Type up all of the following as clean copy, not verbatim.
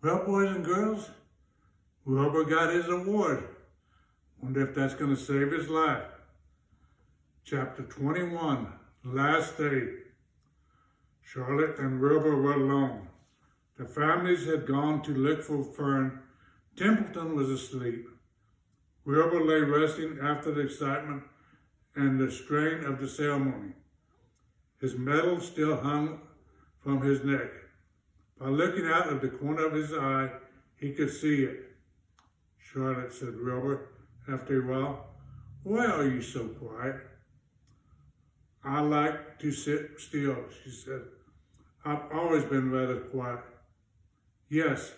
Well, boys and girls, Wilbur got his award. Wonder if that's going to save his life. Chapter 21, Last Day. Charlotte and Wilbur were alone. The families had gone to look for Fern. Templeton was asleep. Wilbur lay resting after the excitement and the strain of the ceremony. His medal still hung from his neck. By looking out of the corner of his eye, he could see it. Charlotte, said Wilbur, after a while, why are you so quiet? I like to sit still, she said. I've always been rather quiet. Yes,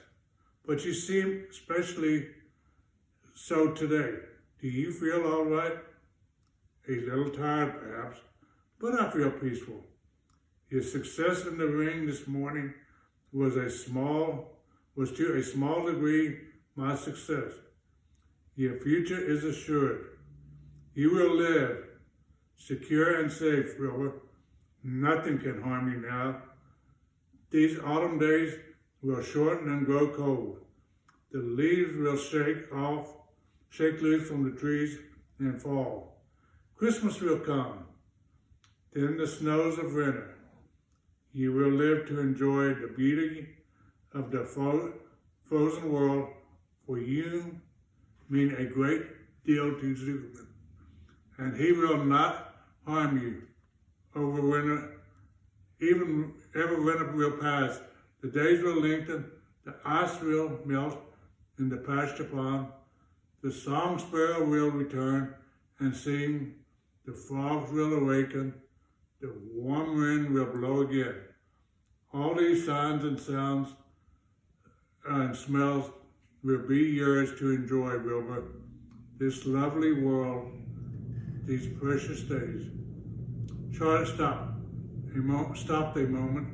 but you seem especially so today. Do you feel all right? A little tired, perhaps, but I feel peaceful. Your success in the ring this morning was to a small degree my success. Your future is assured. You will live, secure and safe, Wilbur. Nothing can harm you now. These autumn days will shorten and grow cold. The leaves will shake loose from the trees and fall. Christmas will come, then the snows of winter. You will live to enjoy the beauty of the frozen world. For you mean a great deal to Zuckerman, and he will not harm you over winter. Even every winter will pass. The days will lengthen, the ice will melt in the pasture pond, the song sparrow will return and sing, the frogs will awaken, the warm wind will blow again. All these signs and sounds and smells will be yours to enjoy, Wilbur. This lovely world, these precious days. Charlotte stopped a moment.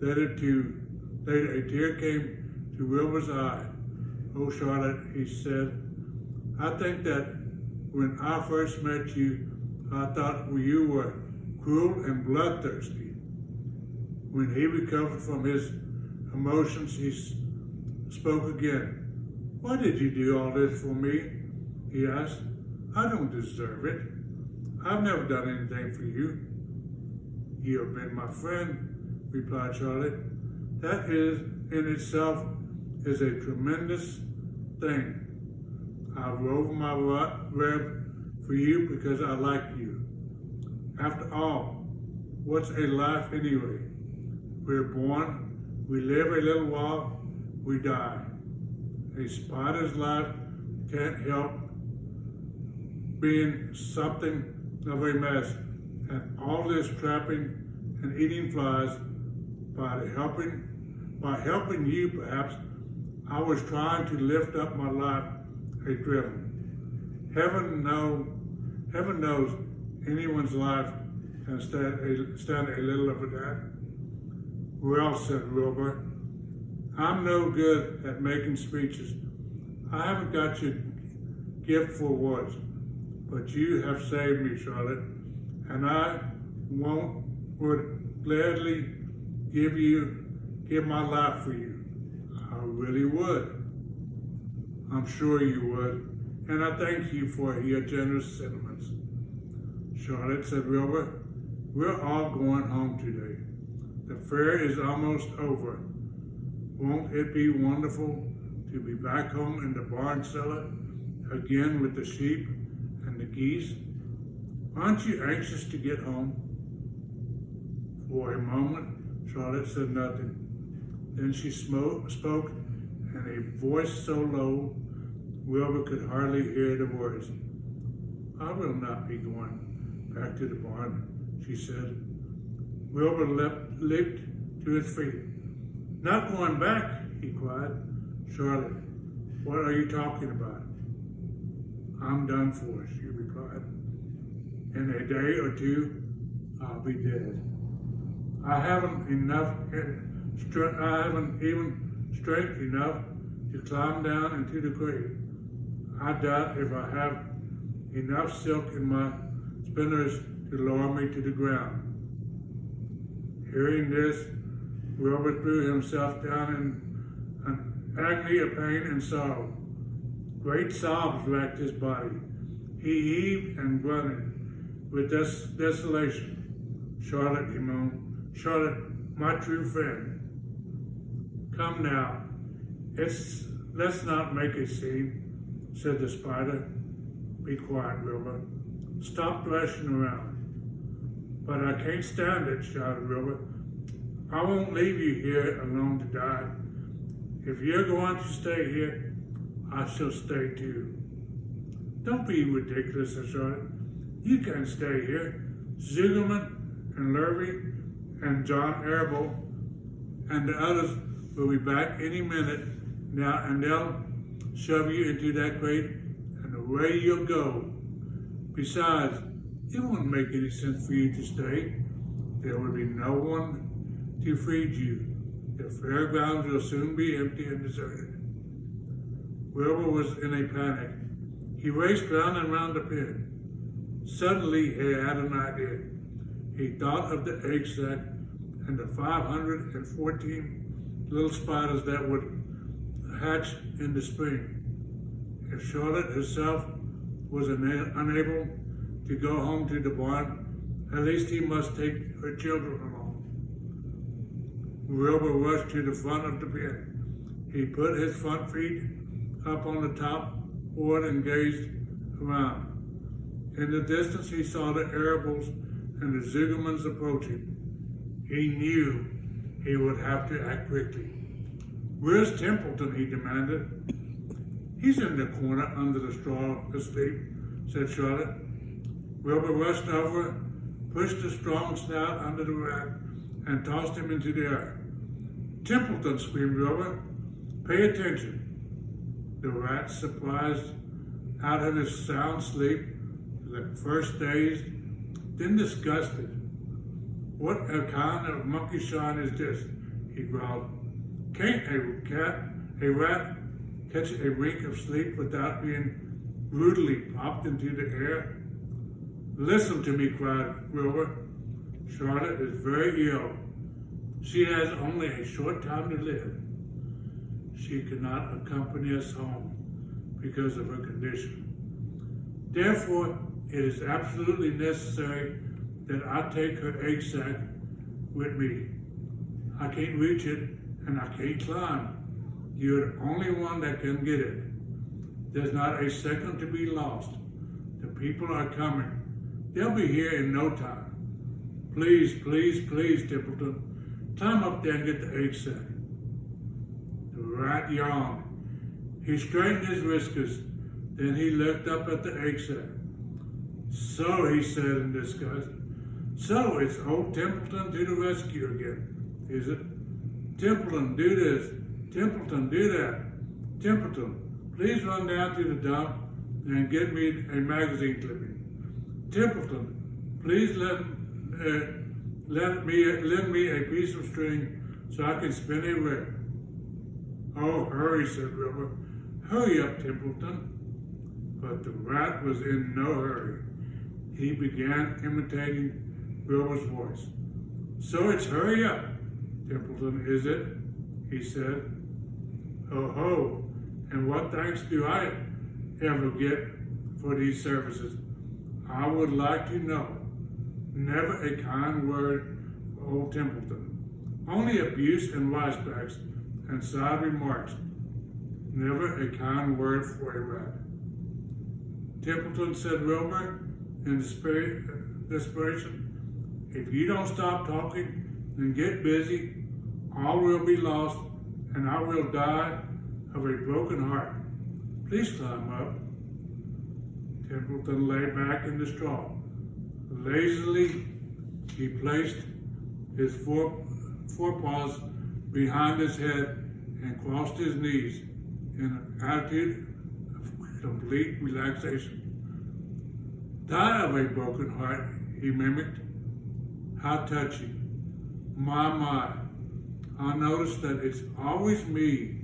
Later a tear came to Wilbur's eye. Oh, Charlotte, he said, I think that when I first met you, I thought you were cruel and bloodthirsty. When he recovered from his emotions, he spoke again. Why did you do all this for me? He asked. I don't deserve it. I've never done anything for you. You have been my friend, replied Charlotte. That is, in itself, is a tremendous thing. I've woven my web for you because I like you. After all, what's a life anyway? We're born, we live a little while, we die. A spider's life can't help being something of a mess, and all this trapping and eating flies. By helping you, perhaps, I was trying to lift up my life a driven. Heaven knows anyone's life can stand a little of that. Well, said Wilbur, I'm no good at making speeches. I haven't got your gift for words, but you have saved me, Charlotte, and I would gladly give my life for you. I really would. I'm sure you would, and I thank you for your generous sentiments. Charlotte, said Wilbur, we're all going home today. The fair is almost over. Won't it be wonderful to be back home in the barn cellar again with the sheep and the geese? Aren't you anxious to get home? For a moment, Charlotte said nothing. Then she spoke in a voice so low, Wilbur could hardly hear the words. I will not be going back to the barn, she said. Wilbur leaped to his feet. Not going back, he cried. Charlotte, what are you talking about? I'm done for, she replied. In a day or two, I'll be dead. I haven't even strength enough to climb down into the grave. I doubt if I have enough silk in my spinners to lower me to the ground. Hearing this, Wilbur threw himself down agony of pain and sorrow. Great sobs racked his body. He heaved and grunted with desolation. Charlotte, he moaned. Charlotte, my true friend. Come now, let's not make a scene, said the spider. Be quiet, Wilbur. Stop thrashing around. But I can't stand it, shouted Wilbur. I won't leave you here alone to die. If you're going to stay here, I shall stay too. Don't be ridiculous, said Charlotte. You can't stay here. Zugerman and Lurvy and John Arable and the others will be back any minute now, and they'll shove you into that crate, and away you'll go. Besides, it won't make any sense for you to stay. There will be no one to feed you. The fairgrounds will soon be empty and deserted. Wilbur was in a panic. He raced round and round the pen. Suddenly he had an idea. He thought of the egg sac and the 514 little spiders that would hatch in the spring. If Charlotte herself was unable to go home to the barn, at least he must take her children along. Wilbur rushed to the front of the pen. He put his front feet up on the top board and gazed around. In the distance he saw the Arables and the Zugermans approaching. He knew he would have to act quickly. Where's Templeton? He demanded. He's in the corner under the straw asleep, said Charlotte. Wilbur rushed over, pushed the strong snout under the rat, and tossed him into the air. Templeton, screamed Wilbur. Pay attention. The rat, surprised out of his sound sleep, at first dazed, then disgusted. What a kind of monkey shine is this? He growled. Can't a rat catch a wink of sleep without being brutally popped into the air? Listen to me, cried Wilbur. Charlotte is very ill. She has only a short time to live. She cannot accompany us home because of her condition. Therefore, it is absolutely necessary that I take her egg sac with me. I can't reach it and I can't climb. You're the only one that can get it. There's not a second to be lost. The people are coming. They'll be here in no time. Please, please, please, Templeton, climb up there and get the egg sac. The rat yawned. He straightened his whiskers. Then he looked up at the egg sac. So, he said in disgust, so it's old Templeton to the rescue again, is it? Templeton, do this. Templeton, do that. Templeton, please run down to the dump and get me a magazine clipping. Templeton, please lend me a piece of string so I can spin a rib. Oh, hurry, said Wilbur. Hurry up, Templeton. But the rat was in no hurry. He began imitating Wilbur's voice. So it's hurry up, Templeton, is it? He said. Oh ho, and what thanks do I ever get for these services? I would like to know. Never a kind word for old Templeton. Only abuse and wisecracks and side remarks. Never a kind word for a rat. Templeton, said Wilbur, in desperation, if you don't stop talking and get busy, all will be lost and I will die of a broken heart. Please climb up. Templeton lay back in the straw. Lazily, he placed his forepaws behind his head and crossed his knees in an attitude of complete relaxation. Die of a broken heart, he mimicked. How touching. My. I notice that it's always me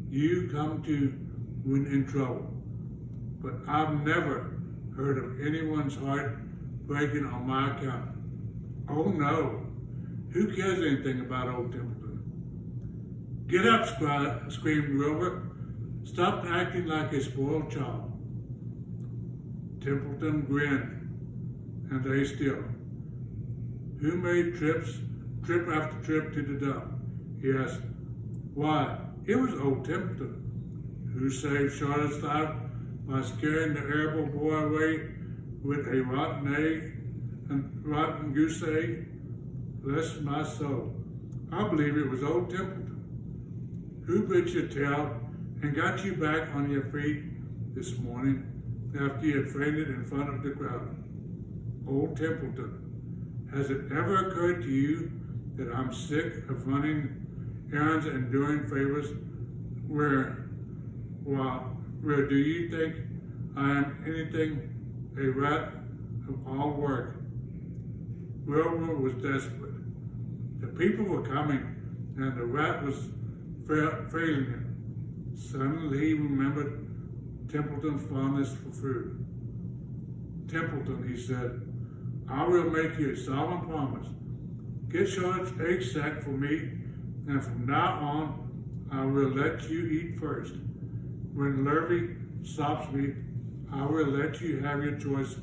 you come to when in trouble. But I've never heard of anyone's heart breaking on my account. Oh no, who cares anything about old Templeton? Get up, screamed Wilbur. Stop acting like a spoiled child. Templeton grinned and lay still. Who made trip after trip to the dump? He asked. Why, it was old Templeton. Who saved Charlotte's life by scaring the arable boy away with a rotten egg and rotten goose egg? Bless my soul. I believe it was old Templeton. Who bit your tail and got you back on your feet this morning after you had fainted in front of the crowd? Old Templeton. Has it ever occurred to you that I'm sick of running errands and doing favors? Where do you think I am anything a rat of all work? Wilbur was desperate. The people were coming, and the rat was failing him. Suddenly he remembered Templeton's fondness for food. Templeton, he said, I will make you a solemn promise. Get Charlotte's egg sack for me, and from now on, I will let you eat first. When Lurvy stops me, I will let you have your choice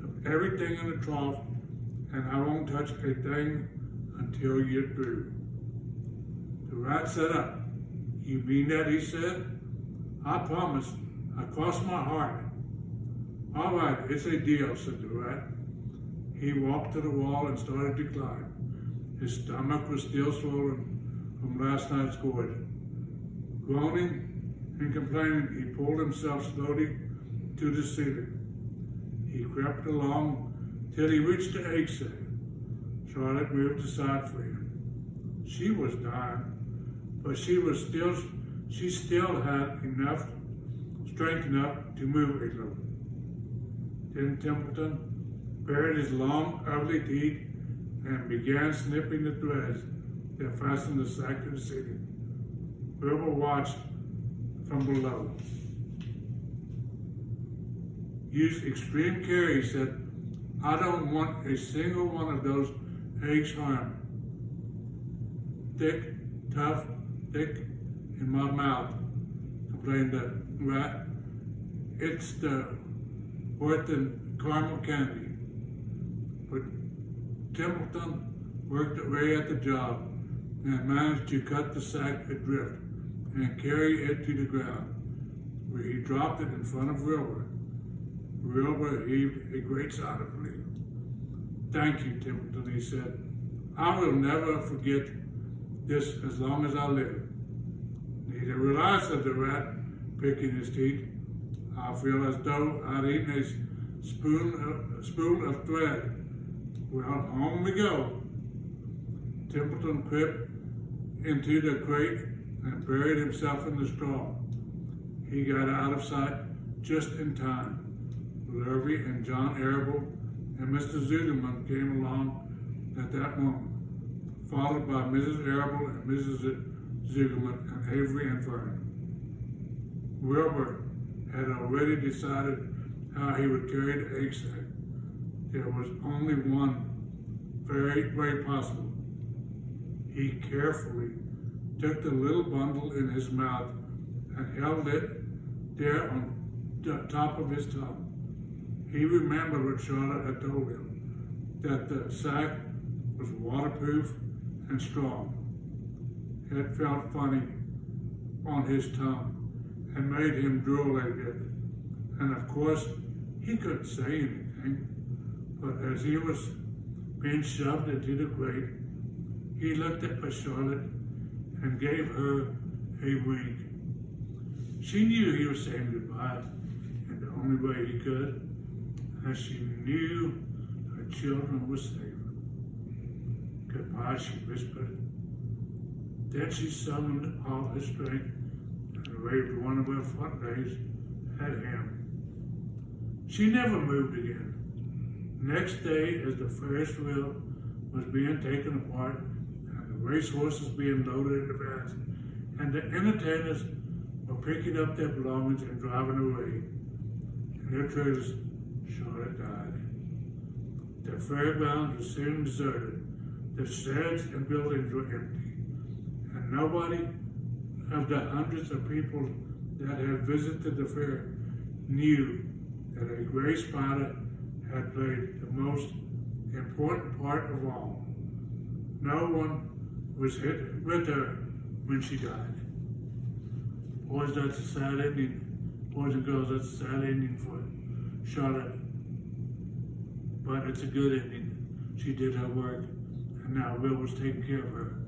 of everything in the trough, and I won't touch a thing until you're through. The rat sat up. You mean that? He said. I promise. I cross my heart. All right, it's a deal, said the rat. He walked to the wall and started to climb. His stomach was still swollen from last night's gorge. Groaning and complaining, he pulled himself slowly to the ceiling. He crept along till he reached the egg sack. Charlotte moved aside for him. She was dying, but she still had enough strength enough to move a little. Then Templeton bared his long, ugly teeth and began snipping the threads that fastened the sack to the ceiling. Wilbur watched from below. Use extreme care, he said. I don't want a single one of those eggs harmed. Thick in my mouth, complained the rat. It's the worth than caramel candy. But Templeton worked away at the job and managed to cut the sack adrift and carry it to the ground, where he dropped it in front of Wilbur. Wilbur heaved a great sigh of relief. Thank you, Templeton, he said. I will never forget this as long as I live. Neither will I, said the rat, picking his teeth. I feel as though I'd eaten a spool of thread. Well, home we go. Templeton crept into the crate and buried himself in the straw. He got out of sight just in time. Lurvy and John Arable and Mr. Zuderman came along at that moment, followed by Mrs. Arable and Mrs. Zuderman and Avery and Fern. Wilbur had already decided how he would carry the egg sack. There was only one way possible. He carefully took the little bundle in his mouth and held it there on the top of his tongue. He remembered what Charlotte had told him, that the sack was waterproof and strong. It felt funny on his tongue and made him drool a bit. And of course, he couldn't say anything. But as he was being shoved into the crate, he looked at Charlotte and gave her a wink. She knew he was saying goodbye in the only way he could, as she knew her children were safe. Goodbye, she whispered. Then she summoned all her strength and waved one of her front legs at him. She never moved again. Next day, as the Ferris wheel was being taken apart and the race horses being loaded in the vans, and the entertainers were picking up their belongings and driving away, in their trailers, Charlotte died. The fairgrounds were soon deserted. The sheds and buildings were empty, and nobody of the hundreds of people that had visited the fair knew that a gray spider had played the most important part of all. No one was hit with her when she died. Boys, that's a sad ending. Boys and girls, that's a sad ending for Charlotte. But it's a good ending. She did her work, and now Will was taking care of her.